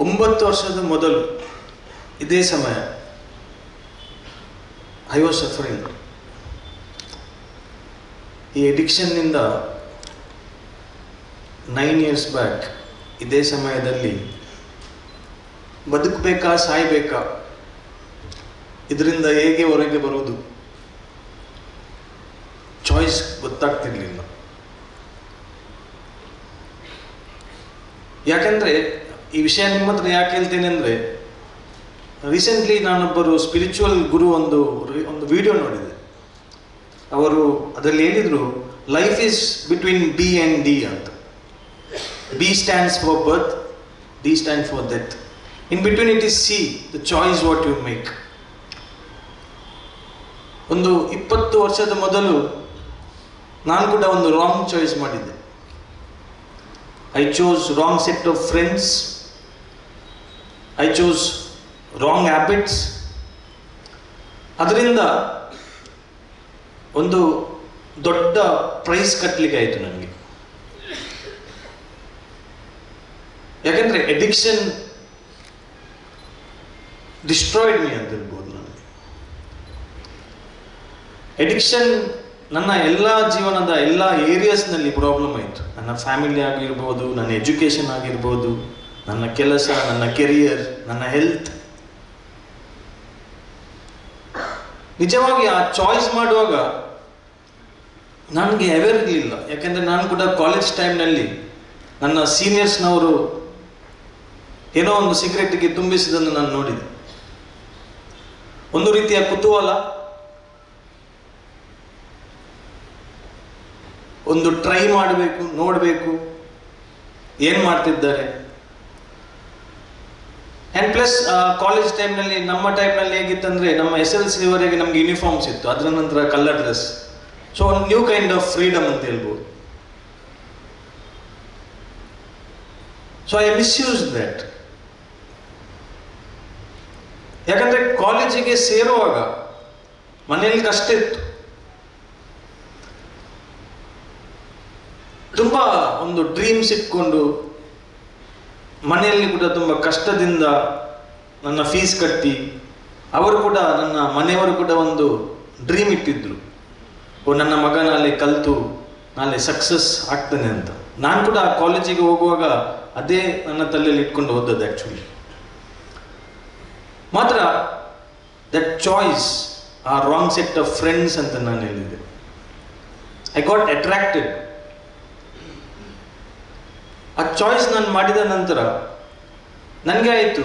9 ವರ್ಷದ ಮೊದಲು ಇದೇ ಸಮಯ ಐ ವಾಸ್ ಸಫರಿಂಗ್ ಈ ಅಡಿಕ್ಷನ್ನಿಂದ 9 years ಬ್ಯಾಕ್. ಇದೇ ಸಮಯದಲ್ಲಿ ಬದುಕಬೇಕಾ ಸಾಯಬೇಕಾ, ಇದರಿಂದ ಹೇಗೆ ಹೊರಗೆ ಬರುವುದು ಚಾಯ್ಸ್ ಗೊತ್ತಾಗ್ತಿರ್ಲಿಲ್ಲ. ಯಾಕೆಂದರೆ ಈ ವಿಷಯ ನಿಮ್ಮ ಹತ್ರ ಯಾಕೆ ಹೇಳ್ತೇನೆ ಅಂದರೆ, ರೀಸೆಂಟ್ಲಿ ನಾನೊಬ್ಬರು ಸ್ಪಿರಿಚುವಲ್ ಗುರು ಒಂದು ವಿಡಿಯೋ ನೋಡಿದೆ. ಅವರು ಅದರಲ್ಲಿ ಹೇಳಿದರು, life is between B and D ಅಂತ. B stands for birth, D stand for death. In between it is C, the choice what you make. ಒಂದು 20 ವರ್ಷದ ಮೊದಲು ನಾನು ಕೂಡ ಒಂದು ರಾಂಗ್ ಚಾಯ್ಸ್ ಮಾಡಿದ್ದೆ. I chose wrong set of friends, I chose wrong habits. ಅದರಿಂದ ಒಂದು ದೊಡ್ಡ ಪ್ರೈಸ್ ಕಟ್ಟಲಿಕ್ಕೆ ಆಯಿತು ನನಗೆ. ಯಾಕೆಂದರೆ ಅಡಿಕ್ಷನ್ ಡಿಸ್ಟ್ರಾಯ್ಡ್ ಮೀ ಅಂತ ಹೇಳ್ಬೋದು. ನನಗೆ ಅಡಿಕ್ಷನ್ ನನ್ನ ಎಲ್ಲ ಜೀವನದ ಎಲ್ಲ ಏರಿಯಾಸ್ನಲ್ಲಿ ಪ್ರಾಬ್ಲಮ್ ಆಯಿತು. ನನ್ನ ಫ್ಯಾಮಿಲಿ ಆಗಿರ್ಬೋದು, ನನ್ನ ಎಜುಕೇಷನ್ ಆಗಿರ್ಬೋದು, ನನ್ನ ಕೆಲಸ, ನನ್ನ ಕೆರಿಯರ್, ನನ್ನ ಹೆಲ್ತ್. ನಿಜವಾಗಿ ಆ ಚಾಯ್ಸ್ ಮಾಡುವಾಗ ನನಗೆ ಅವೇರ್ ಇರಲಿಲ್ಲ. ಯಾಕೆಂದರೆ ನಾನು ಕೂಡ ಕಾಲೇಜ್ ಟೈಮ್ನಲ್ಲಿ ನನ್ನ ಸೀನಿಯರ್ಸ್ನವರು ಏನೋ ಒಂದು ಸಿಗರೆಟ್ಗೆ ತುಂಬಿಸಿದ್ದನ್ನು ನಾನು ನೋಡಿದೆ. ಒಂದು ರೀತಿಯ ಕುತೂಹಲ, ಒಂದು ಟ್ರೈ ಮಾಡಬೇಕು, ನೋಡಬೇಕು ಏನು ಮಾಡ್ತಿದ್ದಾರೆ. ಆ್ಯಂಡ್ ಪ್ಲಸ್ ಕಾಲೇಜ್ ಟೈಮ್ನಲ್ಲಿ, ನಮ್ಮ ಟೈಮ್ನಲ್ಲಿ ಹೇಗಿತ್ತಂದರೆ, ನಮ್ಮ SLC ನಮಗೆ ಯೂನಿಫಾರ್ಮ್ಸ್ ಇತ್ತು, ಅದರ ನಂತರ ಕಲರ್ ಡ್ರೆಸ್. ಸೊ ಒಂದು ನ್ಯೂ ಕೈಂಡ್ ಆಫ್ ಫ್ರೀಡಮ್ ಅಂತ ಹೇಳ್ಬೋದು. So I misuse that. ಯಾಕಂದರೆ ಕಾಲೇಜಿಗೆ ಸೇರುವಾಗ ಮನೆಯಲ್ಲಿ ಕಷ್ಟ ಇತ್ತು. ತುಂಬ ಒಂದು ಡ್ರೀಮ್ಸ್ ಇಟ್ಕೊಂಡು ಮನೆಯಲ್ಲಿ ಕೂಡ ತುಂಬ ಕಷ್ಟದಿಂದ ನನ್ನ ಫೀಸ್ ಕಟ್ಟಿ, ಅವರು ಕೂಡ, ನನ್ನ ಮನೆಯವರು ಕೂಡ ಒಂದು ಡ್ರೀಮ್ ಇಟ್ಟಿದ್ರು, ನನ್ನ ಮಗ ನಾಳೆ ಕಲಿತು ನಾಳೆ ಸಕ್ಸಸ್ ಆಗ್ತಾನೆ ಅಂತ. ನಾನು ಕೂಡ ಆ ಕಾಲೇಜಿಗೆ ಹೋಗುವಾಗ ಅದೇ ನನ್ನ ತಲೆಯಲ್ಲಿ ಇಟ್ಕೊಂಡು ಹೋದದ್ದು ಆ್ಯಕ್ಚುಲಿ. ಮಾತ್ರ ದಟ್ ಚಾಯ್ಸ್, ಆ ರಾಂಗ್ ಸೆಟ್ ಆಫ್ ಫ್ರೆಂಡ್ಸ್ ಅಂತ ನಾನು ಹೇಳಿದೆ. I got attracted. ಆ ಚಾಯ್ಸ್ ನಾನು ಮಾಡಿದ ನಂತರ ನನಗೆ ಆಯಿತು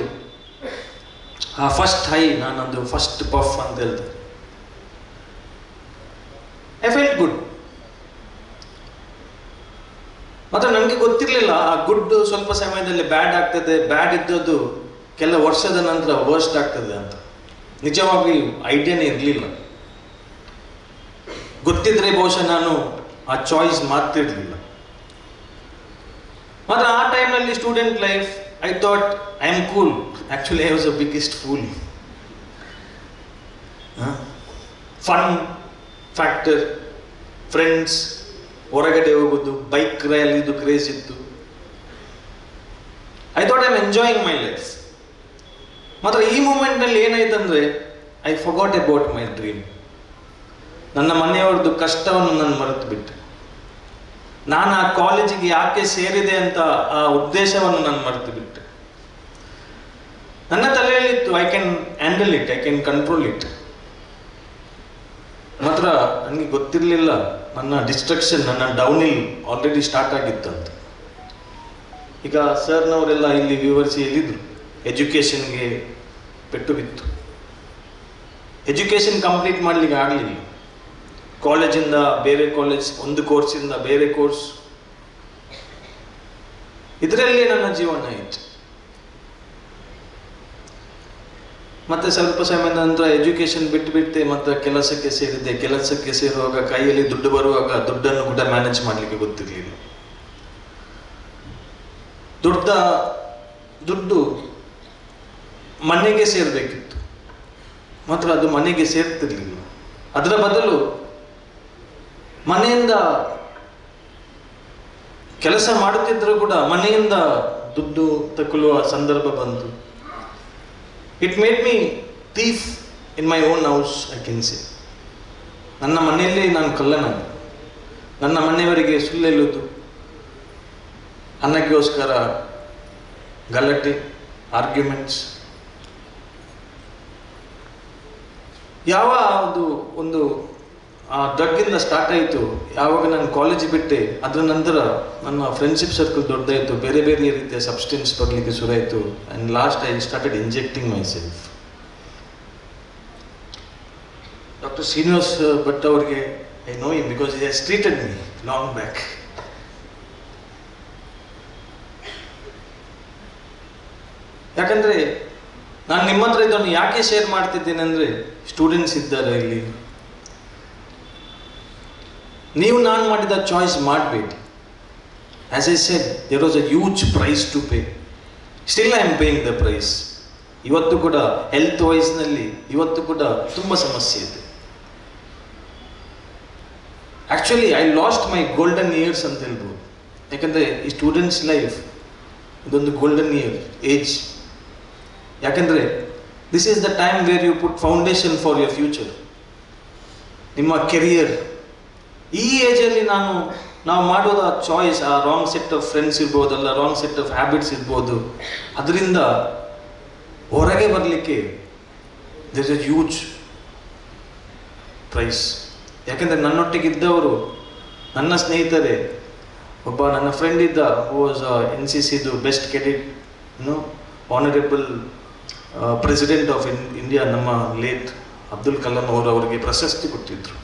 ಆ ಫಸ್ಟ್ ಹೈ, ನಾನೊಂದು ಫಸ್ಟ್ ಪಫ್ ಅಂತ ಹೇಳ್ತಾರೆ. I felt good. ಮತ್ತು ನನಗೆ ಗೊತ್ತಿರಲಿಲ್ಲ ಆ ಗುಡ್ ಸ್ವಲ್ಪ ಸಮಯದಲ್ಲಿ ಬ್ಯಾಡ್ ಆಗ್ತದೆ, ಬ್ಯಾಡ್ ಇದ್ದದ್ದು ಕೆಲ ವರ್ಷದ ನಂತರ ವರ್ಸ್ಟ್ ಆಗ್ತದೆ ಅಂತ. ನಿಜವಾಗಿ ಐಡಿಯಾನೇ ಇರಲಿಲ್ಲ. ಗೊತ್ತಿದ್ರೆ ಬಹುಶಃ ನಾನು ಆ ಚಾಯ್ಸ್ ಮಾಡ್ತಿರ್ಲಿಲ್ಲ. ಮಾತ್ರ ಆ ಟೈಮ್ನಲ್ಲಿ student life, I thought I am cool. Actually I was a biggest fool. Fun factor, friends, ಹೊರಗಡೆ ಹೋಗೋದು, ಬೈಕ್ ರ್ಯಾಲಿದು ಕ್ರೇಜ್ ಇತ್ತು. I thought I am enjoying my life. ಮಾತ್ರ ಈ ಮೂಮೆಂಟ್ನಲ್ಲಿ ಏನಾಯ್ತಂದರೆ, I forgot about my dream. ನನ್ನ ಮನೆಯವ್ರದ್ದು ಕಷ್ಟವನ್ನು ನಾನು ಮರೆತು ಬಿಟ್ಟೆ. ನಾನು ಆ ಕಾಲೇಜಿಗೆ ಯಾಕೆ ಸೇರಿದೆ ಅಂತ ಆ ಉದ್ದೇಶವನ್ನು ನಾನು ಮರೆತು ಬಿಟ್ಟೆ. ನನ್ನ ತಲೆಯಲ್ಲಿತ್ತು, I can handle it, I can control it. ಮಾತ್ರ ನನಗೆ ಗೊತ್ತಿರಲಿಲ್ಲ ನನ್ನ ಡಿಸ್ಟ್ರಕ್ಷನ್, ನನ್ನ ಡೌನ್ಹಿಲ್ ಆಲ್ರೆಡಿ ಸ್ಟಾರ್ಟ್ ಆಗಿತ್ತಂತ. ಈಗ ಸರ್ನವರೆಲ್ಲ ಇಲ್ಲಿ ವಿವರಿಸಿ ಹೇಳಿದರು, ಎಜುಕೇಷನ್ಗೆ ಪೆಟ್ಟು ಬಿತ್ತು. ಎಜುಕೇಷನ್ ಕಂಪ್ಲೀಟ್ ಮಾಡಲಿಕ್ಕೆ ಆಗಲಿಲ್ಲ. ಕಾಲೇಜಿಂದ ಬೇರೆ ಕಾಲೇಜ್, ಒಂದು ಕೋರ್ಸಿಂದ ಬೇರೆ ಕೋರ್ಸ್, ಇದರಲ್ಲೇ ನನ್ನ ಜೀವನ ಆಯಿತು. ಮತ್ತೆ ಸ್ವಲ್ಪ ಸಮಯದ ನಂತರ ಎಜುಕೇಷನ್ ಬಿಟ್ಟೆ ಮತ್ತೆ ಕೆಲಸಕ್ಕೆ ಸೇರಿದೆ. ಕೆಲಸಕ್ಕೆ ಸೇರುವಾಗ ಕೈಯಲ್ಲಿ ದುಡ್ಡು ಬರುವಾಗ ದುಡ್ಡನ್ನು ಕೂಡ ಮ್ಯಾನೇಜ್ ಮಾಡಲಿಕ್ಕೆ ಗೊತ್ತಿರಲಿಲ್ಲ. ದುಡ್ಡು ಮನೆಗೆ ಸೇರಬೇಕಿತ್ತು, ಮಾತ್ರ ಅದು ಮನೆಗೆ ಸೇರ್ತಿರ್ಲಿಲ್ಲ. ಅದರ ಬದಲು ಮನೆಯಿಂದ ಕೆಲಸ ಮಾಡುತ್ತಿದ್ದರೂ ಕೂಡ ಮನೆಯಿಂದ ದುಡ್ಡು ತಗೊಳ್ಳುವ ಸಂದರ್ಭ ಬಂತು. It made me thief in my own house, I can say. ನನ್ನ ಮನೆಯಲ್ಲಿ ನಾನು ಕಳ್ಳನಾಗ, ನನ್ನ ಮನೆಯವರಿಗೆ ಸುಳ್ಳು ಹೇಳುವುದು, ಅನ್ನಕ್ಕೋಸ್ಕರ ಗಲಾಟೆ, ಆರ್ಗ್ಯುಮೆಂಟ್ಸ್. ಯಾವುದು ಒಂದು ಡ್ರಗ್ಗಿಂದ ಸ್ಟಾರ್ಟ್ ಆಯಿತು, ಯಾವಾಗ ನಾನು ಕಾಲೇಜ್ ಬಿಟ್ಟೆ, ಅದರ ನಂತರ ನನ್ನ ಫ್ರೆಂಡ್ಶಿಪ್ ಸರ್ಕಲ್ ದೊಡ್ಡದಾಯಿತು, ಬೇರೆ ಬೇರೆ ರೀತಿಯ ಸಬ್ಸ್ಟೆನ್ಸ್ ಬರಲಿಕ್ಕೆ ಶುರು ಆಯಿತು. And last I started injecting myself. Doctor Srinivas Bhat ಅವರಿಗೆ I know him because he has treated me long back. ಯಾಕಂದರೆ ನಾನು ನಿಮ್ಮ ಹತ್ರ ಇದನ್ನು ಯಾಕೆ ಶೇರ್ ಮಾಡ್ತಿದ್ದೇನೆ ಅಂದರೆ, ಸ್ಟೂಡೆಂಟ್ಸ್ ಇದ್ದಾರೆ ಇಲ್ಲಿ, ನೀವು ನಾನು ಮಾಡಿದ ಚಾಯ್ಸ್ ಮಾಡಬೇಡಿ. As I said, there was a huge price to pay. Still I am paying the price. ಇವತ್ತು ಕೂಡ ಹೆಲ್ತ್ ವೈಸ್ನಲ್ಲಿ ಇವತ್ತು ಕೂಡ ತುಂಬ ಸಮಸ್ಯೆ ಇದೆ. Actually I lost my golden years ಅಂತ ಹೇಳ್ಬೋದು. ಯಾಕಂದರೆ ಈ ಸ್ಟೂಡೆಂಟ್ಸ್ ಲೈಫ್ ಇದೊಂದು ಗೋಲ್ಡನ್ ಇಯರ್ ಏಜ್. ಯಾಕಂದರೆ this is the time where you put foundation for your future, ನಿಮ್ಮ ಕೆರಿಯರ್. ಈ ಏಜಲ್ಲಿ ನಾವು ಮಾಡೋದ ಚಾಯ್ಸ್, ಆ wrong set of friends ಇರ್ಬೋದಲ್ಲ, wrong set of habits ಇರ್ಬೋದು, ಅದರಿಂದ ಹೊರಗೆ ಬರಲಿಕ್ಕೆ there is a huge price. ಯಾಕೆಂದರೆ ನನ್ನೊಟ್ಟಿಗಿದ್ದವರು, ನನ್ನ ಸ್ನೇಹಿತರೆ, ಒಬ್ಬ ನನ್ನ ಫ್ರೆಂಡ್ ಇದ್ದ, ಹೂ ವಾಸ್ NCCದು best cadet, honourable president of India, ನಮ್ಮ ಲೇಟ್ ಅಬ್ದುಲ್ ಕಲಾಂ ಅವರು ಅವರಿಗೆ ಪ್ರಶಸ್ತಿ ಕೊಟ್ಟಿದ್ರು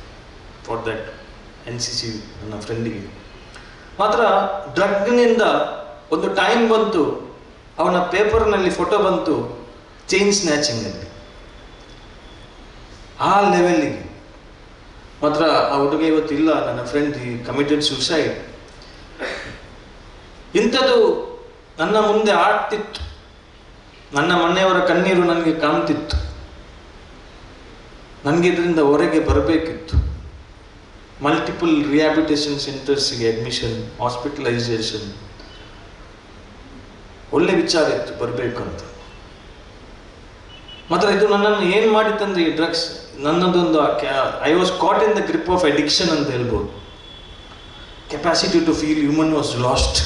ಫಾರ್ ದ್ಯಾಟ್ NCC. ನನ್ನ ಫ್ರೆಂಡಿಗೆ ಮಾತ್ರ ಡ್ರಗ್ನಿಂದ ಒಂದು ಟೈಮ್ ಬಂತು, ಅವನ ಪೇಪರ್ನಲ್ಲಿ ಫೋಟೋ ಬಂತು ಚೈನ್ ಸ್ನ್ಯಾಚಿಂಗಲ್ಲಿ. ಆ ಲೆವೆಲ್ಲಿಗೆ ಮಾತ್ರ ಆ ಹುಡುಗ ಇವತ್ತಿಲ್ಲ. ನನ್ನ ಫ್ರೆಂಡ್ ಈ ಕಮಿಟೆಡ್ ಸುಸೈಡ್. ಇಂಥದ್ದು ನನ್ನ ಮುಂದೆ ಆಡ್ತಿತ್ತು, ನನ್ನ ಮನೆಯವರ ಕಣ್ಣೀರು ನನಗೆ ಕಾಣ್ತಿತ್ತು. ನನಗೆ ಇದರಿಂದ ಹೊರಗೆ ಬರಬೇಕಿತ್ತು. ಮಲ್ಟಿಪಲ್ ರಿಹ್ಯಾಬಿಲಿಟೇಷನ್ ಸೆಂಟರ್ಸ್ಗೆ ಅಡ್ಮಿಷನ್, ಹಾಸ್ಪಿಟಲೈಸೇಷನ್, ಒಳ್ಳೆ ವಿಚಾರ ಇತ್ತು ಬರಬೇಕಂತ. ಮಾತ್ರ ಇದು ನನ್ನನ್ನು ಏನು ಮಾಡಿತ್ತಂದ್ರೆ, ಈ ಡ್ರಗ್ಸ್ ನನ್ನದೊಂದು I was caught in the grip of addiction ಅಂತ ಹೇಳ್ಬೋದು. Capacity to feel human was lost.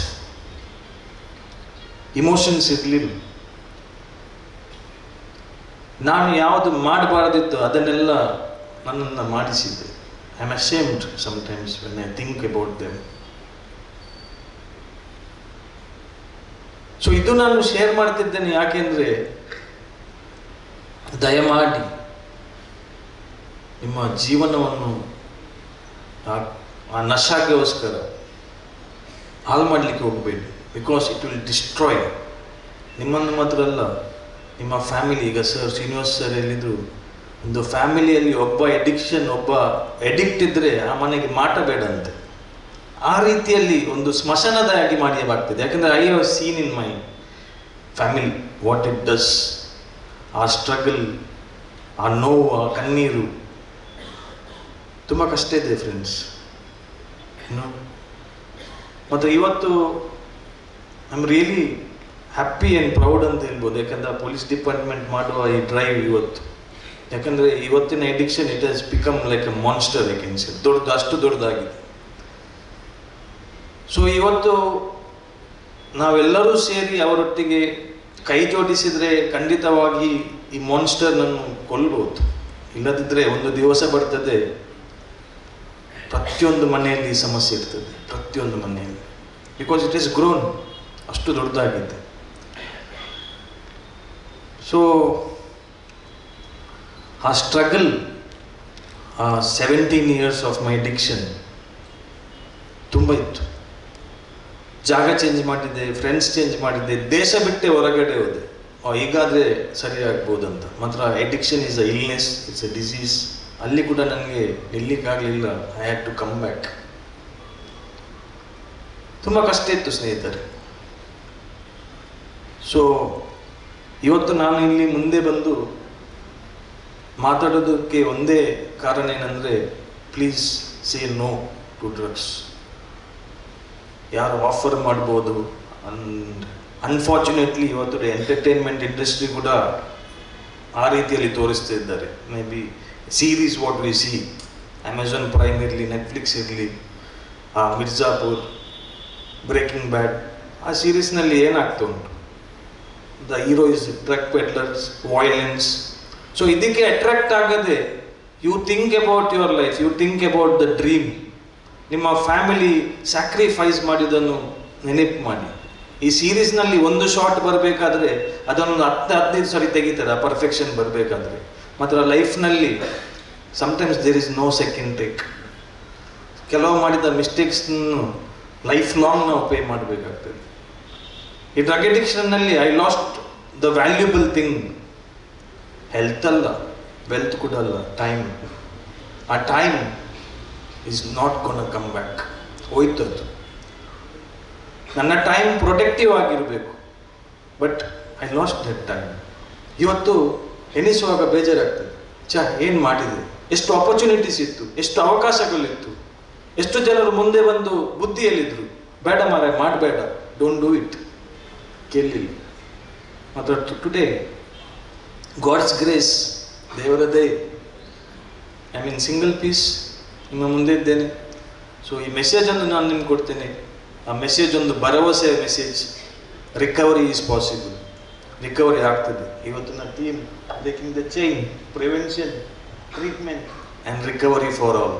Emotions ಇರಲಿಲ್ಲ. ನಾನು ಯಾವುದು ಮಾಡಬಾರ್ದಿತ್ತು ಅದನ್ನೆಲ್ಲ ನನ್ನನ್ನು ಮಾಡಿಸಿದ್ದೆ. I am ashamed sometimes when I think about them. So ಇದು ನಾನು ಶೇರ್ ಮಾಡ್ತಿದ್ದೇನೆ ಯಾಕೆಂದರೆ, ದಯಮಾಡಿ ನಿಮ್ಮ ಜೀವನವನ್ನು ಆ ನಶಾಗೋಸ್ಕರ ಹಾಳು ಮಾಡಲಿಕ್ಕೆ ಹೋಗಬೇಡಿ. ಬಿಕಾಸ್ ಇಟ್ ವಿಲ್ ಡಿಸ್ಟ್ರಾಯ್ ನಿಮ್ಮನ್ನು ಮಾತ್ರ ಅಲ್ಲ, ನಿಮ್ಮ ಫ್ಯಾಮಿಲಿ. ಈಗ ಸರ್ ಶ್ರೀನಿವಾಸ್ ಸರ್ ಹೇಳಿದ್ರು, ಒಂದು ಫ್ಯಾಮಿಲಿಯಲ್ಲಿ ಒಬ್ಬ ಎಡಿಕ್ಟ್ ಇದ್ದರೆ ಆ ಮನೆಗೆ ಮಾಟ ಬೇಡ ಅಂತೆ. ಆ ರೀತಿಯಲ್ಲಿ ಒಂದು ಸ್ಮಶಾನದಾಗಿ ಮಾಡಿಯವಾಗ್ತದೆ. ಯಾಕಂದರೆ I have seen in my family what it does. ಆ ಸ್ಟ್ರಗಲ್, ಆ ನೋವು, ಆ ಕಣ್ಣೀರು ತುಂಬ ಕಷ್ಟ ಇದೆ ಫ್ರೆಂಡ್ಸ್. ಮತ್ತು ಇವತ್ತು I am really happy and proud ಅಂತ ಹೇಳ್ಬೋದು. ಯಾಕಂದರೆ ಪೊಲೀಸ್ ಡಿಪಾರ್ಟ್ಮೆಂಟ್ ಮಾಡುವ ಈ ಡ್ರೈವ್ ಇವತ್ತು, ಯಾಕಂದರೆ ಇವತ್ತಿನ addiction it has become like a monster. ಯಾಕೆನ್ಸಿ ಅಷ್ಟು ದೊಡ್ಡದಾಗಿದೆ. ಸೊ ಇವತ್ತು ನಾವೆಲ್ಲರೂ ಸೇರಿ ಅವರೊಟ್ಟಿಗೆ ಕೈ ಜೋಡಿಸಿದರೆ ಖಂಡಿತವಾಗಿ ಈ ಮಾನ್ಸ್ಟರ್ನನ್ನು ಕೊಲ್ಬೋದು. ಇಲ್ಲದಿದ್ದರೆ ಒಂದು ದಿವಸ ಬರ್ತದೆ, ಪ್ರತಿಯೊಂದು ಮನೆಯಲ್ಲಿ ಸಮಸ್ಯೆ ಇರ್ತದೆ, ಪ್ರತಿಯೊಂದು ಮನೆಯಲ್ಲಿ. ಬಿಕಾಸ್ ಇಟ್ ಈಸ್ ಗ್ರೋನ್, ಅಷ್ಟು ದೊಡ್ಡದಾಗಿದೆ. ಸೊ ಆ ಸ್ಟ್ರಗಲ್, ಆ 17 years ಆಫ್ ಮೈ ಅಡಿಕ್ಷನ್ ತುಂಬ ಇತ್ತು. ಜಾಗ ಚೇಂಜ್ ಮಾಡಿದ್ದೆ, ಫ್ರೆಂಡ್ಸ್ ಚೇಂಜ್ ಮಾಡಿದ್ದೆ, ದೇಶ ಬಿಟ್ಟೆ ಹೊರಗಡೆ ಹೋದೆ. ಈಗಾದರೆ ಸರಿಯಾಗ್ಬೋದಂತ. ಮಾತ್ರ addiction is a illness, it's a disease. ಅಲ್ಲಿ ಕೂಡ ನನಗೆ ನಿಲ್ಲಿಕ್ಕಾಗಲಿಲ್ಲ. I had to come back. ತುಂಬ ಕಷ್ಟ ಇತ್ತು ಸ್ನೇಹಿತರೆ. ಸೊ ಇವತ್ತು ನಾನು ಇಲ್ಲಿ ಮುಂದೆ ಬಂದು ಮಾತಾಡೋದಕ್ಕೆ ಒಂದೇ ಕಾರಣ ಏನಂದರೆ, please say no to drugs. ಯಾರು ಆಫರ್ ಮಾಡ್ಬೋದು ಅಂಡ್ ಅನ್ಫಾರ್ಚುನೇಟ್ಲಿ ಇವತ್ತು ಎಂಟರ್ಟೈನ್ಮೆಂಟ್ ಇಂಡಸ್ಟ್ರಿ ಕೂಡ ಆ ರೀತಿಯಲ್ಲಿ ತೋರಿಸ್ತಾ ಇದ್ದಾರೆ. Maybe series what we see, Amazon Prime ಇರಲಿ, ನೆಟ್ಫ್ಲಿಕ್ಸ್ ಇರಲಿ, ಮಿರ್ಜಾಪುರ್, ಬ್ರೇಕಿಂಗ್ ಬ್ಯಾಡ್, ಆ ಸೀರೀಸ್ನಲ್ಲಿ ಏನಾಗ್ತಾ ಉಂಟು? The hero is drug peddlers, violence. So ಇದಕ್ಕೆ ಅಟ್ರಾಕ್ಟ್ ಆಗದೆ you think about your life, you think about the dream. ನಿಮ್ಮ ಫ್ಯಾಮಿಲಿ ಸ್ಯಾಕ್ರಿಫೈಸ್ ಮಾಡಿದ್ದನ್ನು ನೆನಪು ಮಾಡಿ. ಈ ಸೀರೀಸ್ನಲ್ಲಿ ಒಂದು ಶಾರ್ಟ್ ಬರಬೇಕಾದ್ರೆ ಅದನ್ನು 10-15 ಸರಿ ತೆಗಿತಾರೆ, ಆ ಪರ್ಫೆಕ್ಷನ್ ಬರಬೇಕಾದ್ರೆ. ಮಾತ್ರ ಲೈಫ್ನಲ್ಲಿ sometimes there is no second take. ಕೆಲವು ಮಾಡಿದ ಮಿಸ್ಟೇಕ್ಸ್ನು ಲೈಫ್ ಲಾಂಗ್ ನಾವು ಪೇ ಮಾಡಬೇಕಾಗ್ತದೆ. ಈ ಡ್ರಗ್ ಅಡಿಕ್ಷನ್ನಲ್ಲಿ I lost the valuable thing. Health ಅಲ್ಲ, ವೆಲ್ತ್ ಕೂಡ ಅಲ್ಲ, ಟೈಮ್. ಆ time is not gone come back. ಹೋಯ್ತದ್ದು. ನನ್ನ ಟೈಮ್ ಪ್ರೊಟೆಕ್ಟಿವ್ ಆಗಿರಬೇಕು, but I lost that time. ಇವತ್ತು ಎನಿಸುವಾಗ ಬೇಜಾರಾಗ್ತದೆ, ಏನು ಮಾಡಿದೆ, ಎಷ್ಟು ಆಪರ್ಚುನಿಟೀಸ್ ಇತ್ತು, ಎಷ್ಟು ಅವಕಾಶಗಳಿತ್ತು, ಎಷ್ಟು ಜನರು ಮುಂದೆ ಬಂದು ಬುದ್ಧಿಯಲ್ಲಿದ್ದರು, ಬೇಡ ಮಾರಾಯ ಮಾಡಬೇಡ, ಡೋಂಟ್ ಡೂ ಇಟ್, ಕೇಳಲಿಲ್ಲ. ಮಾತ್ರ ಟುಡೇ ಗಾಡ್ಸ್ ಗ್ರೇಸ್, ದೇವರದೇ, ಐ ಮೀನ್ ಸಿಂಗಲ್ ಪೀಸ್ ನಿಮ್ಮ ಮುಂದೆ ಇದ್ದೇನೆ. ಸೊ ಈ ಮೆಸೇಜನ್ನು ನಾನು ನಿಮ್ಗೆ ಕೊಡ್ತೇನೆ. ಆ ಮೆಸೇಜ್ ಒಂದು ಭರವಸೆಯ message. Recovery is possible, recovery ಆಗ್ತದೆ. ಇವತ್ತಿನ team breaking the chain, prevention, treatment and recovery for all.